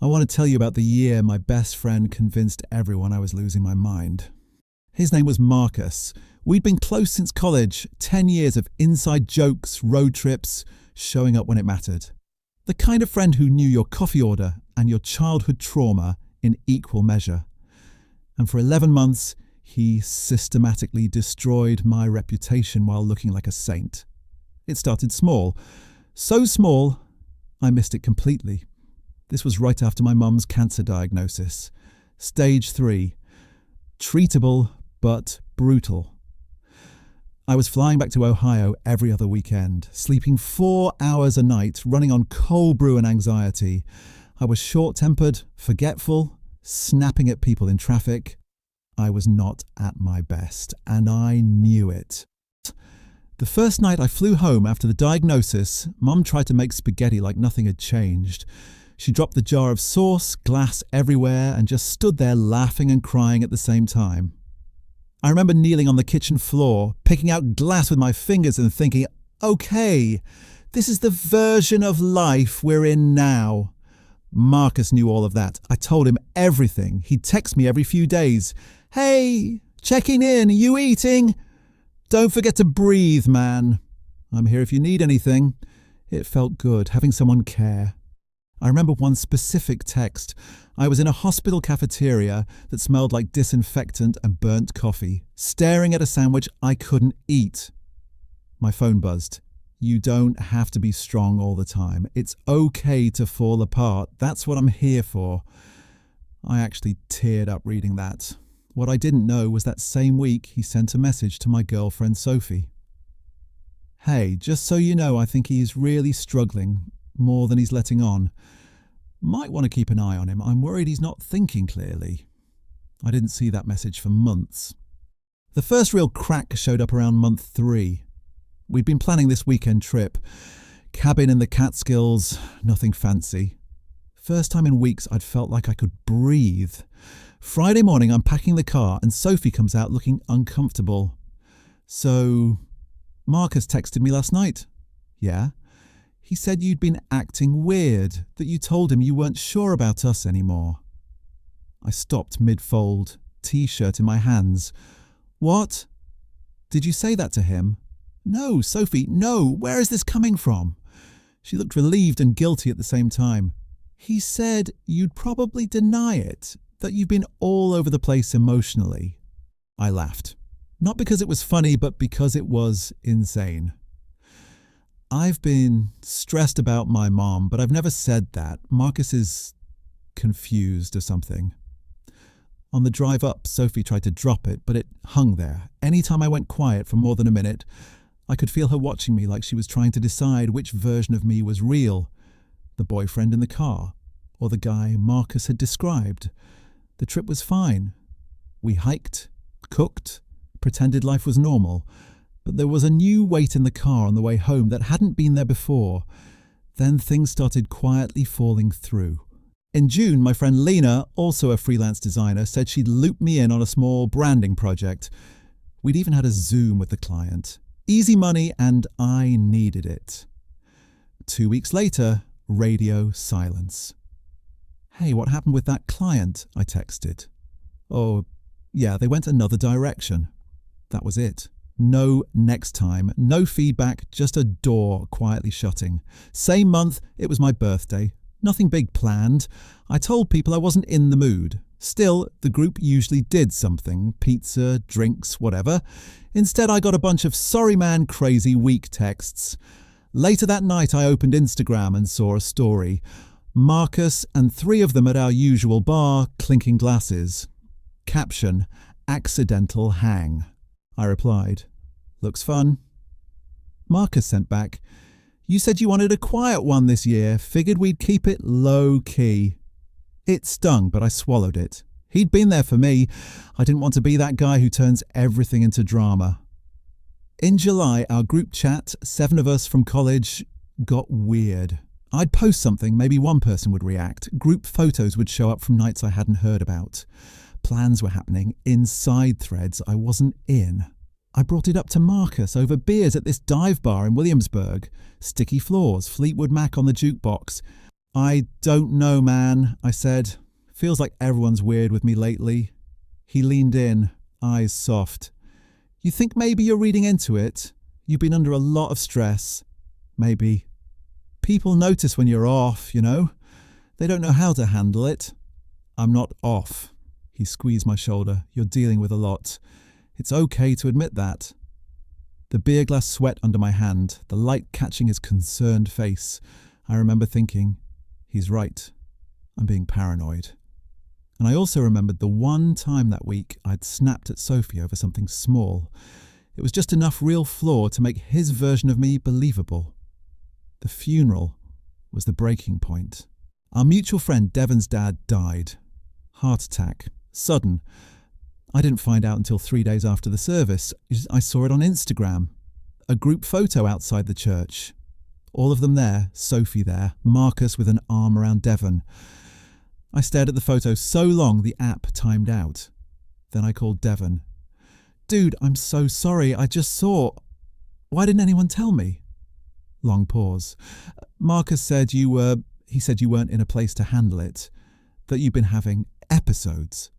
I want to tell you about the year my best friend convinced everyone I was losing my mind. His name was Marcus. We'd been close since college, 10 years of inside jokes, road trips, showing up when it mattered. The kind of friend who knew your coffee order and your childhood trauma in equal measure. And for 11 months, he systematically destroyed my reputation while looking like a saint. It started small. So small, I missed it completely. This was right after my mum's cancer diagnosis. Stage 3. Treatable, but brutal. I was flying back to Ohio every other weekend, sleeping 4 hours a night, running on cold brew and anxiety. I was short-tempered, forgetful, snapping at people in traffic. I was not at my best, and I knew it. The first night I flew home after the diagnosis, Mum tried to make spaghetti like nothing had changed. She dropped the jar of sauce, glass everywhere, and just stood there laughing and crying at the same time. I remember kneeling on the kitchen floor, picking out glass with my fingers and thinking, okay, this is the version of life we're in now. Marcus knew all of that. I told him everything. He'd text me every few days. Hey, checking in, you eating? Don't forget to breathe, man. I'm here if you need anything. It felt good having someone care. I remember one specific text. I was in a hospital cafeteria that smelled like disinfectant and burnt coffee, staring at a sandwich I couldn't eat. My phone buzzed. You don't have to be strong all the time. It's okay to fall apart. That's what I'm here for. I actually teared up reading that. What I didn't know was that same week he sent a message to my girlfriend Sophie. Hey, just so you know, I think he's really struggling, more than he's letting on. Might want to keep an eye on him. I'm worried he's not thinking clearly. I didn't see that message for months. The first real crack showed up around month 3. We'd been planning this weekend trip. Cabin in the Catskills, nothing fancy. First time in weeks I'd felt like I could breathe. Friday morning I'm packing the car and Sophie comes out looking uncomfortable. So, Marcus texted me last night. Yeah? He said you'd been acting weird, that you told him you weren't sure about us anymore. I stopped mid-fold, t-shirt in my hands. What? Did you say that to him? No, Sophie, no. Where is this coming from? She looked relieved and guilty at the same time. He said you'd probably deny it, that you've been all over the place emotionally. I laughed. Not because it was funny, but because it was insane. I've been stressed about my mom, but I've never said that. Marcus is confused or something. On the drive up, Sophie tried to drop it, but it hung there. Anytime I went quiet for more than a minute, I could feel her watching me like she was trying to decide which version of me was real. The boyfriend in the car, or the guy Marcus had described. The trip was fine. We hiked, cooked, pretended life was normal. But there was a new weight in the car on the way home that hadn't been there before. Then things started quietly falling through. In June, my friend Lena, also a freelance designer, said she'd loop me in on a small branding project. We'd even had a Zoom with the client. Easy money, and I needed it. 2 weeks later, radio silence. Hey, what happened with that client? I texted. Oh, yeah, they went another direction. That was it. No next time, no feedback, just a door quietly shutting. Same month, it was my birthday. Nothing big planned. I told people I wasn't in the mood. Still, the group usually did something, pizza, drinks, whatever. Instead, I got a bunch of sorry man, crazy weak texts. Later that night, I opened Instagram and saw a story. Marcus and 3 of them at our usual bar, clinking glasses. Caption, accidental hang. I replied, looks fun. Marcus sent back, you said you wanted a quiet one this year, figured we'd keep it low key. It stung, but I swallowed it. He'd been there for me. I didn't want to be that guy who turns everything into drama. In July, our group chat, 7 of us from college, got weird. I'd post something, maybe one person would react. Group photos would show up from nights I hadn't heard about. Plans were happening inside threads I wasn't in. I brought it up to Marcus over beers at this dive bar in Williamsburg. Sticky floors, Fleetwood Mac on the jukebox. I don't know, man, I said. Feels like everyone's weird with me lately. He leaned in, eyes soft. You think maybe you're reading into it? You've been under a lot of stress. Maybe. People notice when you're off, you know? They don't know how to handle it. I'm not off. He squeezed my shoulder. You're dealing with a lot. It's okay to admit that. The beer glass sweat under my hand, the light catching his concerned face. I remember thinking, he's right. I'm being paranoid. And I also remembered the one time that week I'd snapped at Sophie over something small. It was just enough real flaw to make his version of me believable. The funeral was the breaking point. Our mutual friend Devon's dad died. Heart attack. Sudden. I didn't find out until 3 days after the service. I saw it on Instagram. A group photo outside the church. All of them there, Sophie there, Marcus with an arm around Devon. I stared at the photo so long the app timed out. Then I called Devon. Dude, I'm so sorry. I just saw. Why didn't anyone tell me? Long pause. Marcus said he said you weren't in a place to handle it. That you've been having episodes.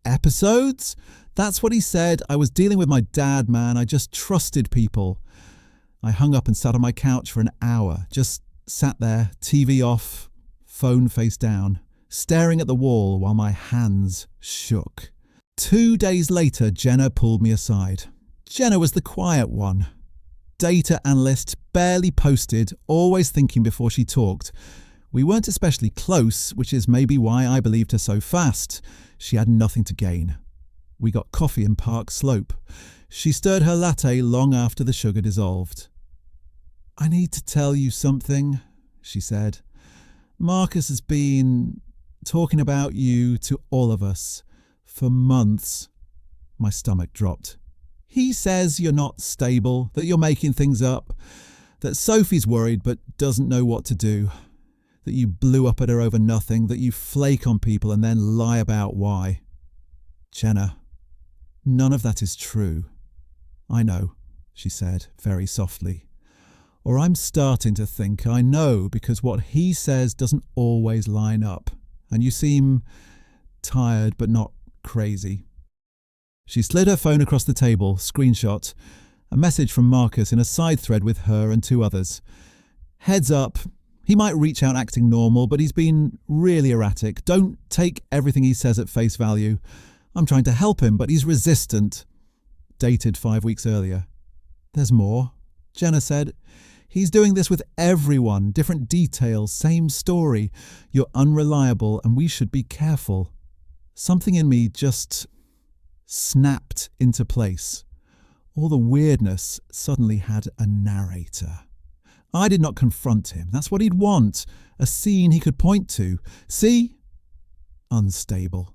Episodes? That's what he said. I was dealing with my dad, man. I just trusted people. I hung up and sat on my couch for an hour. Just sat there, TV off, phone face down, staring at the wall while my hands shook. 2 days later, Jenna pulled me aside. Jenna was the quiet one. Data analyst, barely posted, always thinking before she talked. We weren't especially close, which is maybe why I believed her so fast. She had nothing to gain. We got coffee in Park Slope. She stirred her latte long after the sugar dissolved. I need to tell you something, she said. Marcus has been talking about you to all of us for months. My stomach dropped. He says you're not stable, that you're making things up, that Sophie's worried but doesn't know what to do, that you blew up at her over nothing, that you flake on people and then lie about why. Jenna, none of that is true. I know, she said very softly. Or I'm starting to think I know because what he says doesn't always line up, and you seem tired but not crazy. She slid her phone across the table, screenshot, a message from Marcus in a side thread with her and 2 others. Heads up, he might reach out acting normal, but he's been really erratic. Don't take everything he says at face value. I'm trying to help him, but he's resistant. Dated 5 weeks earlier. There's more, Jenna said. He's doing this with everyone, different details, same story. You're unreliable and we should be careful. Something in me just snapped into place. All the weirdness suddenly had a narrator. I did not confront him. That's what he'd want. A scene he could point to. See? Unstable.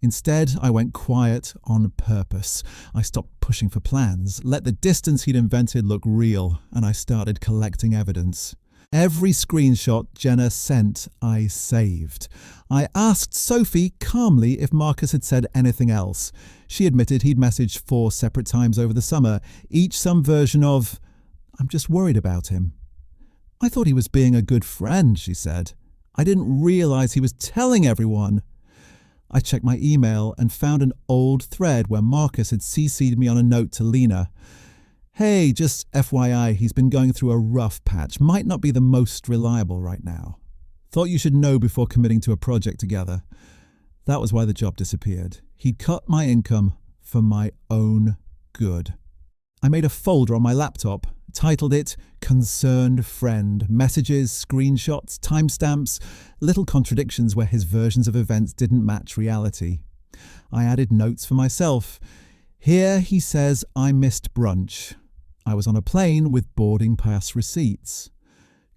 Instead, I went quiet on purpose. I stopped pushing for plans, let the distance he'd invented look real, and I started collecting evidence. Every screenshot Jenna sent, I saved. I asked Sophie calmly if Marcus had said anything else. She admitted he'd messaged 4 separate times over the summer, each some version of, I'm just worried about him. I thought he was being a good friend, she said. I didn't realise he was telling everyone. I checked my email and found an old thread where Marcus had CC'd me on a note to Lena. Hey, just FYI, he's been going through a rough patch. Might not be the most reliable right now. Thought you should know before committing to a project together. That was why the job disappeared. He'd cut my income for my own good. I made a folder on my laptop, titled it Concerned Friend. Messages, screenshots, timestamps, little contradictions where his versions of events didn't match reality. I added notes for myself. Here he says I missed brunch. I was on a plane with boarding pass receipts.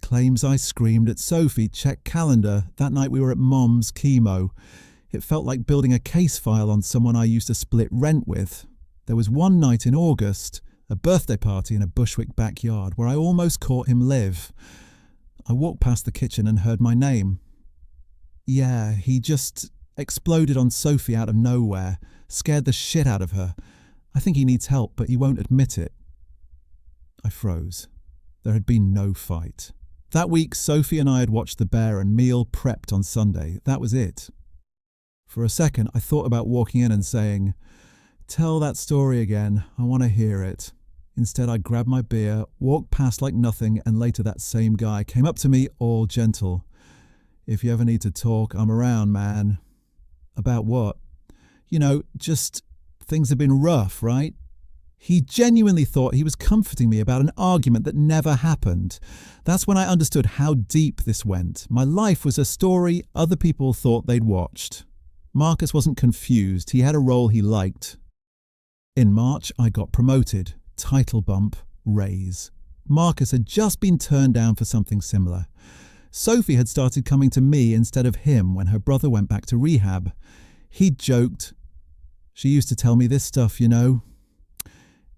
Claims I screamed at Sophie, check calendar. That night we were at Mom's chemo. It felt like building a case file on someone I used to split rent with. There was one night in August, a birthday party in a Bushwick backyard where I almost caught him live. I walked past the kitchen and heard my name. Yeah, he just exploded on Sophie out of nowhere, scared the shit out of her. I think he needs help, but he won't admit it. I froze. There had been no fight. That week, Sophie and I had watched The Bear and meal prepped on Sunday. That was it. For a second, I thought about walking in and saying, "Tell that story again, I want to hear it." Instead, I grabbed my beer, walked past like nothing, and later that same guy came up to me all gentle. "If you ever need to talk, I'm around, man." About what? Just things have been rough, right? He genuinely thought he was comforting me about an argument that never happened. That's when I understood how deep this went. My life was a story other people thought they'd watched. Marcus wasn't confused. He had a role he liked. In March, I got promoted. Title bump, raise. Marcus had just been turned down for something similar. Sophie had started coming to me instead of him when her brother went back to rehab. He'd joked. "She used to tell me this stuff, you know."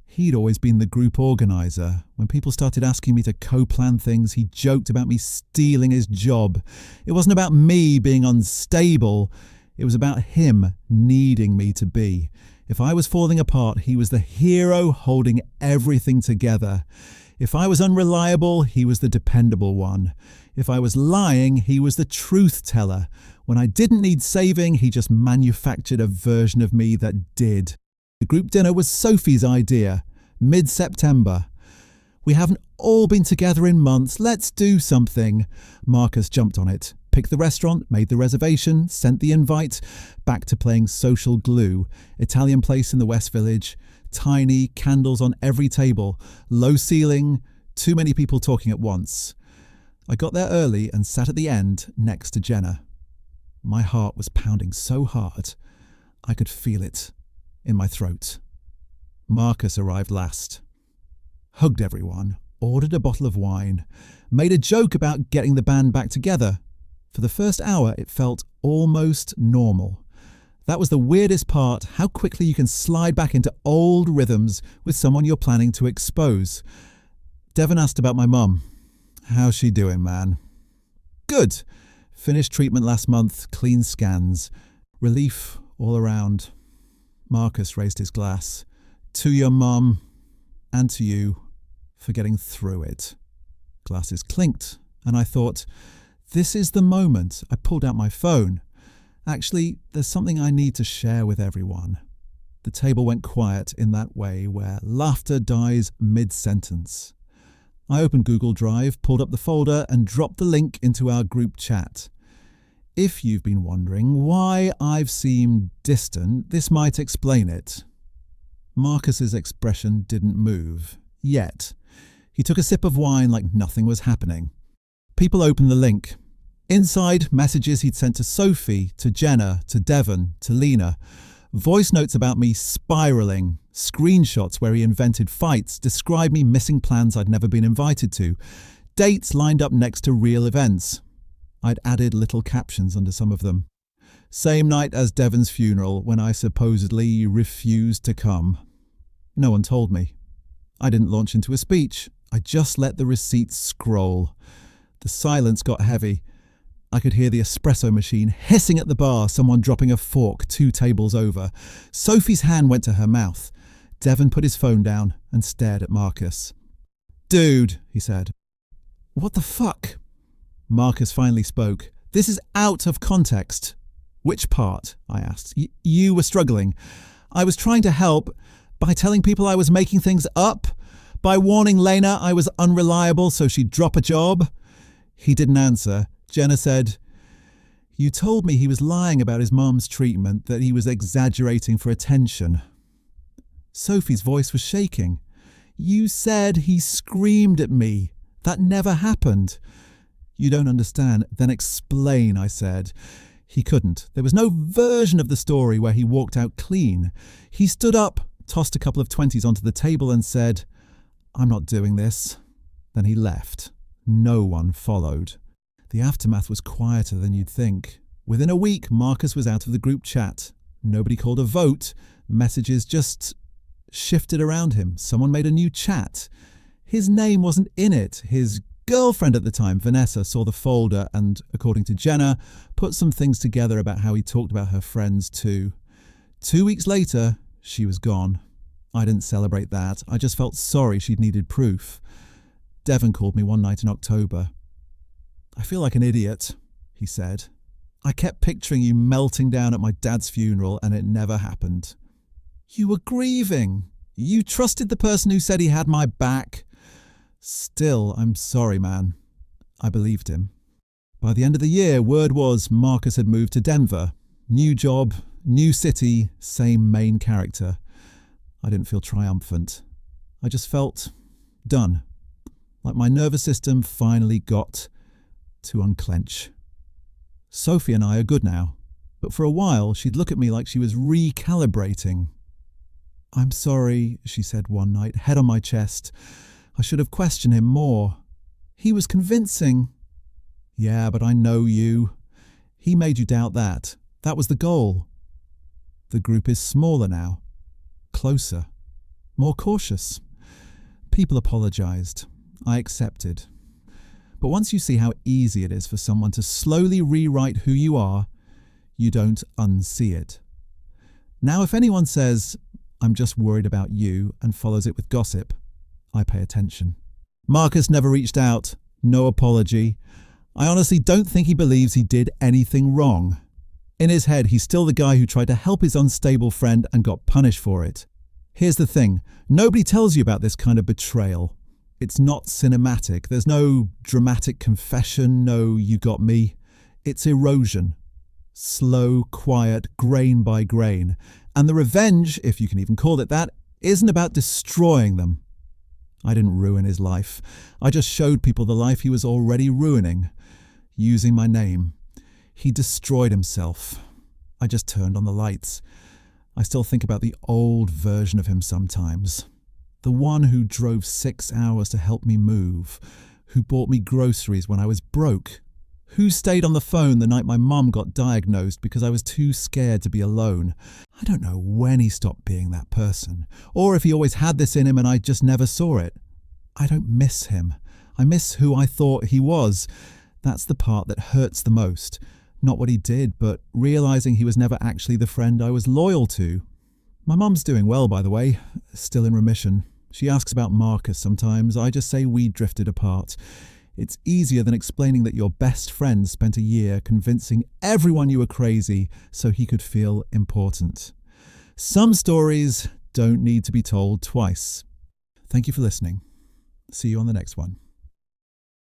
He'd always been the group organizer. When people started asking me to co-plan things, he joked about me stealing his job. It wasn't about me being unstable. It was about him needing me to be. If I was falling apart, he was the hero holding everything together. If I was unreliable, he was the dependable one. If I was lying, he was the truth teller. When I didn't need saving, he just manufactured a version of me that did. The group dinner was Sophie's idea, mid-September. "We haven't all been together in months, let's do something." Marcus jumped on it, picked the restaurant, made the reservation, sent the invite, back to playing social glue. Italian place in the West Village, tiny, candles on every table, low ceiling, too many people talking at once. I got there early and sat at the end next to Jenna. My heart was pounding so hard, I could feel it in my throat. Marcus arrived last. Hugged everyone, ordered a bottle of wine, made a joke about getting the band back together. For the first hour, it felt almost normal. That was the weirdest part, how quickly you can slide back into old rhythms with someone you're planning to expose. Devon asked about my mum. "How's she doing, man?" "Good. Finished treatment last month, clean scans. Relief all around." Marcus raised his glass. "To your mum, and to you, for getting through it." Glasses clinked, and I thought, this is the moment. I pulled out my phone. Actually, there's something I need to share with everyone. The table went quiet in that way where laughter dies mid-sentence. I opened Google Drive, pulled up the folder, and dropped the link into our group chat. If you've been wondering why I've seemed distant, this might explain it. Marcus's expression didn't move. Yet. He took a sip of wine like nothing was happening. People opened the link. Inside, messages he'd sent to Sophie, to Jenna, to Devon, to Lena. Voice notes about me spiralling. Screenshots where he invented fights, described me missing plans I'd never been invited to. Dates lined up next to real events. I'd added little captions under some of them. Same night as Devon's funeral, when I supposedly refused to come. No one told me. I didn't launch into a speech. I just let the receipts scroll. The silence got heavy. I could hear the espresso machine hissing at the bar, someone dropping a fork 2 tables over. Sophie's hand went to her mouth. Devon put his phone down and stared at Marcus. "Dude," he said. "What the fuck?" Marcus finally spoke. "This is out of context." "Which part?" I asked. You were struggling." "I was trying to help by telling people I was making things up, by warning Lena I was unreliable so she'd drop a job." He didn't answer. Jenna said, "You told me he was lying about his mum's treatment, that he was exaggerating for attention." Sophie's voice was shaking. "You said he screamed at me. That never happened." "You don't understand. Then explain," I said. He couldn't. There was no version of the story where he walked out clean. He stood up, tossed a couple of 20s onto the table and said, "I'm not doing this." Then he left. No one followed. The aftermath was quieter than you'd think. Within a week, Marcus was out of the group chat. Nobody called a vote. Messages just shifted around him. Someone made a new chat. His name wasn't in it. His girlfriend at the time, Vanessa, saw the folder and, according to Jenna, put some things together about how he talked about her friends too. 2 weeks later, she was gone. I didn't celebrate that. I just felt sorry she'd needed proof. Devon called me one night in October. I feel like an idiot, he said. I kept picturing you melting down at my dad's funeral and it never happened. You were grieving. You trusted the person who said he had my back. Still, I'm sorry, man. I believed him. By the end of the year, word was Marcus had moved to Denver. New job, new city, same main character. I didn't feel triumphant. I just felt done. Like my nervous system finally got to unclench. Sophie and I are good now, but for a while she'd look at me like she was recalibrating. I'm sorry, she said one night, head on my chest. I should have questioned him more. He was convincing. Yeah, but I know you. He made you doubt that. That was the goal. The group is smaller now. Closer. More cautious. People apologised. I accepted. But once you see how easy it is for someone to slowly rewrite who you are, you don't unsee it. Now, if anyone says, I'm just worried about you, and follows it with gossip, I pay attention. Marcus never reached out. No apology. I honestly don't think he believes he did anything wrong. In his head, he's still the guy who tried to help his unstable friend and got punished for it. Here's the thing. Nobody tells you about this kind of betrayal. It's not cinematic. There's no dramatic confession, no you got me. It's erosion. Slow, quiet, grain by grain. And the revenge, if you can even call it that, isn't about destroying them. I didn't ruin his life. I just showed people the life he was already ruining, using my name. He destroyed himself. I just turned on the lights. I still think about the old version of him sometimes. The one who drove 6 hours to help me move, who bought me groceries when I was broke, who stayed on the phone the night my mum got diagnosed because I was too scared to be alone. I don't know when he stopped being that person, or if he always had this in him and I just never saw it. I don't miss him. I miss who I thought he was. That's the part that hurts the most. Not what he did, but realising he was never actually the friend I was loyal to. My mum's doing well, by the way, still in remission. She asks about Marcus sometimes. I just say we drifted apart. It's easier than explaining that your best friend spent a year convincing everyone you were crazy so he could feel important. Some stories don't need to be told twice. Thank you for listening. See you on the next one.